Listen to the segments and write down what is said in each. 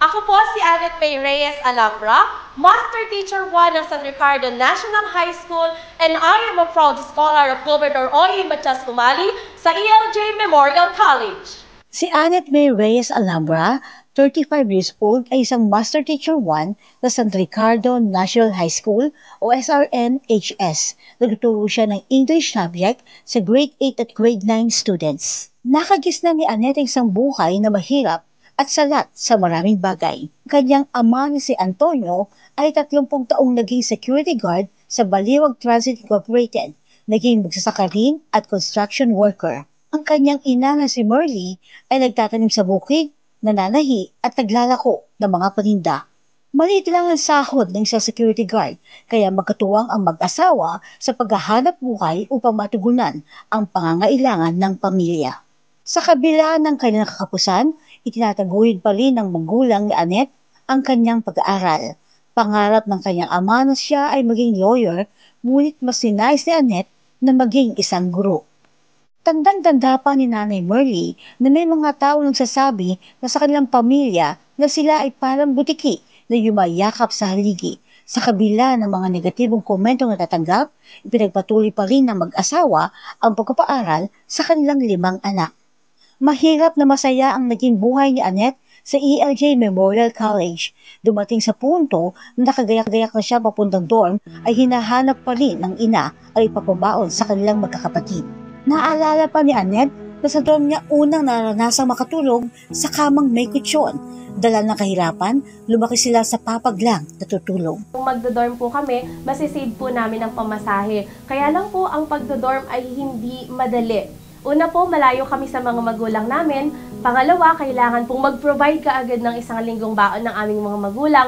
Ako po si Annette May Reyes Alambra, Master Teacher 1 ng San Ricardo National High School, and I am a proud scholar of Gobernador Oy Matias Umali sa ELJ Memorial College. Si Annette May Reyes Alambra, 35 years old, ay isang Master Teacher 1 sa San Ricardo National High School o SRNHS. Nagtuturo siya ng English subject sa grade 8 at grade 9 students. Nakagisnan ni Annette ang isang buhay na mahirap at salat sa maraming bagay. Kanyang ama na si Antonio ay 30 taong naging security guard sa Baliwag Transit Incorporated, naging magsasaka rin at construction worker. Ang kanyang ina na si Merly ay nagtatanim sa bukid, nananahi at naglalako ng mga paninda. Maliit lang ang sahod ng isang security guard, kaya magkatuwang ang mag-asawa sa paghahanap buhay upang matugunan ang pangangailangan ng pamilya. Sa kabila ng kanyang kakapusan, itinataguyod pa rin ng magulang ni Annette ang kanyang pag-aaral. Pangarap ng kanyang ama na siya ay maging lawyer, ngunit mas sinais ni Annette na maging isang guro. Tandang-tanda pa ni Nanay Merly na may mga tao nagsasabi na sa kanilang pamilya na sila ay parang butiki na yumayakap sa haligi. Sa kabila ng mga negatibong komentong natatanggap, ipinagpatuloy pa rin ng mag-asawa ang pagpapaaral sa kanilang 5 anak. Mahirap na masaya ang naging buhay ni Annette sa ELJ Memorial College. Dumating sa punto na nakagayak-gayak na siya papuntang dorm ay hinahanap pa rin ng ina ay ipapabaon sa kanilang magkakapatid. Naalala pa ni Annette na sa dorm niya unang naranasang makatulog sa kamang may kutsyon. Dala ng kahirapan, lumaki sila sa papag lang natutulog. Kung magdodorm po kami, masisave po namin ang pamasahe. Kaya lang po ang pagdodorm ay hindi madali. Una po, malayo kami sa mga magulang namin. Pangalawa, kailangan pong mag-provide kaagad ng 1 linggong baon ng aming mga magulang.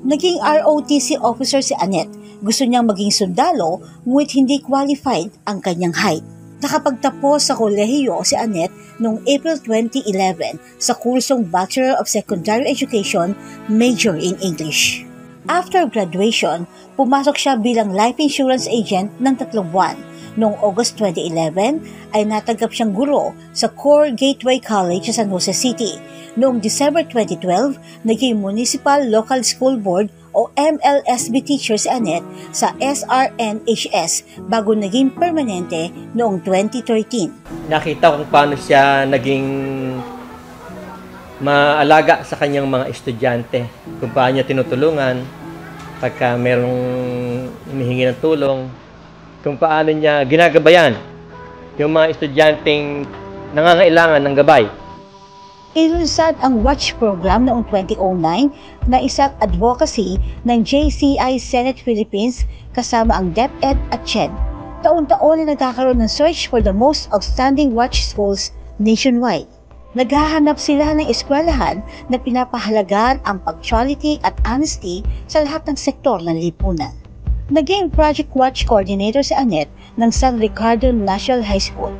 Naging ROTC officer si Annette. Gusto niyang maging sundalo, ngunit hindi qualified ang kanyang height. Nakapagtapos sa kolehiyo si Annette noong April 2011 sa kursong Bachelor of Secondary Education, major in English. After graduation, pumasok siya bilang life insurance agent ng 3 buwan. Noong August 2011 ay natanggap siyang guro sa Core Gateway College sa San Jose City. Noong December 2012, naging Municipal Local School Board o MLSB teacher si Annette sa SRNHS bago naging permanente noong 2013. Nakita kung paano siya naging maalaga sa kanyang mga estudyante, kung paano niya tinutulungan pagka merong hinihingi ng tulong, kung paano niya ginagabayan yung mga estudyanteng nangangailangan ng gabay. Ilunsad ang Watch program noong 2009 na isang advocacy ng JCI Senate Philippines kasama ang DepEd at CHED. Taon-taon na nagkakaroon ng search for the most outstanding watch schools nationwide. Naghahanap sila ng eskwelahan na pinapahalagaan ang punctuality at honesty sa lahat ng sektor ng lipunan. Naging Project Watch Coordinator si Annette ng San Ricardo National High School.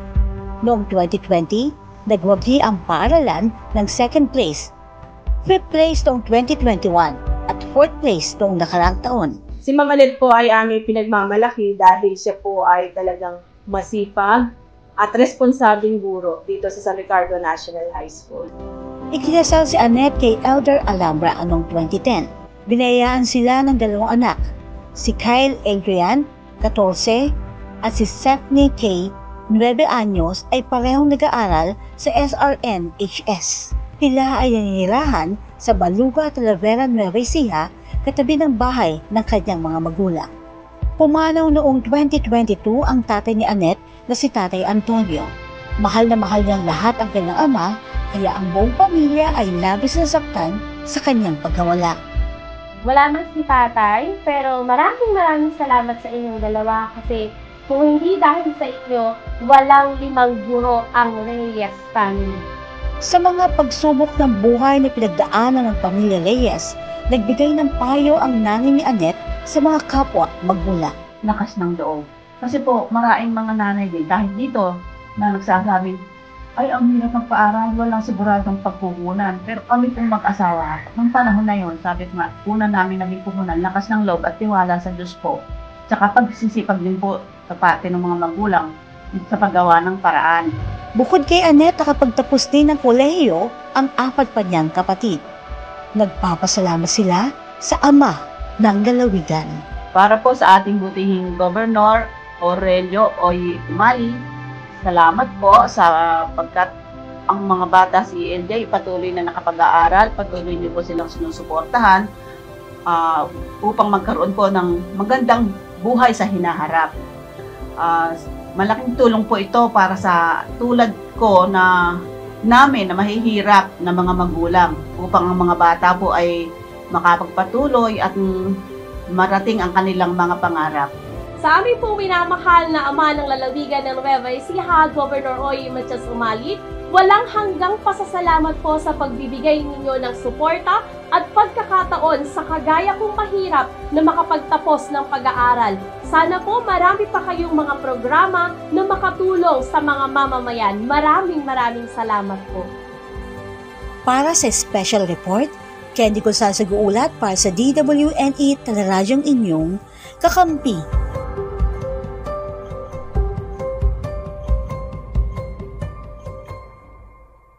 Noong 2020, nagwagi ang paaralan ng 2nd place, 5th place noong 2021 at 4th place noong nakaraang taon. Si Ma'am Annette po ay aming pinagmamalaki dahil siya po ay talagang masipag at responsabling guro dito sa San Ricardo National High School. Ikinasal si Annette kay Elder Alambra noong 2010. Binayaan sila ng 2 anak, si Kyle Adrian, 14, at si Stephanie K., 9 anyos, ay parehong nag-aaral sa SRNHS. Sila ay naninirahan sa Baluga, Talavera, Nueva Ecija, katabi ng bahay ng kanyang mga magulang. Pumanaw noong 2022 ang tatay ni Annette na si Tatay Antonio. Mahal na mahal niyang lahat ang kanyang ama, kaya ang buong pamilya ay labis nasaktan sa kanyang pagkawala. Wala man si tatay, pero maraming salamat sa inyong dalawa kasi kung hindi dahil sa inyo, walang 5 guro ang Reyes family. Sa mga pagsubok ng buhay na pinagdaanan ng pamilya Reyes, nagbigay ng payo ang nanay ni Annette sa mga kapwa magulang. Lakas ng loob. Kasi po, maraming mga nanay din dahil dito na nagsasabing, ay ang hirap ng paaral, walang siguradong pagkukunan. Pero kami pong mag-asawa, nung panahon na yun, sabi ko nga, una namin naging puhunan, lakas ng loob at tiwala sa Diyos po. Tsaka pagsisipag din po sa parte ng mga magulang sa paggawa ng paraan. Bukod kay Annette, nakapagtapos din ng kolehiyo ang 4 pa niyang kapatid. Nagpapasalamat sila sa Ama ng Lalawigan. Para po sa ating butihing Governor Aurelio Oy Umali, salamat po sa pagkat ang mga bata si LJ patuloy na nakapag-aaral, patuloy niyo po silang sinusuportahan upang magkaroon po ng magandang buhay sa hinaharap. Malaking tulong po ito para sa tulad ko na namin na mahihirap na mga magulang upang ang mga bata po ay makapagpatuloy at marating ang kanilang mga pangarap. Sa aming pong minamahal na Ama ng Lalawigan ng Nueva Ecija, Governor Oy Matias Umali, walang hanggang pasasalamat po sa pagbibigay ninyo ng suporta at pagkakataon sa kagaya kong mahirap na makapagtapos ng pag-aaral. Sana po marami pa kayong mga programa na makatulong sa mga mamamayan. Maraming salamat po. Para sa special report, Candy Gonzales Guulat para sa DWNE Teleradyong Inyong Kakampi.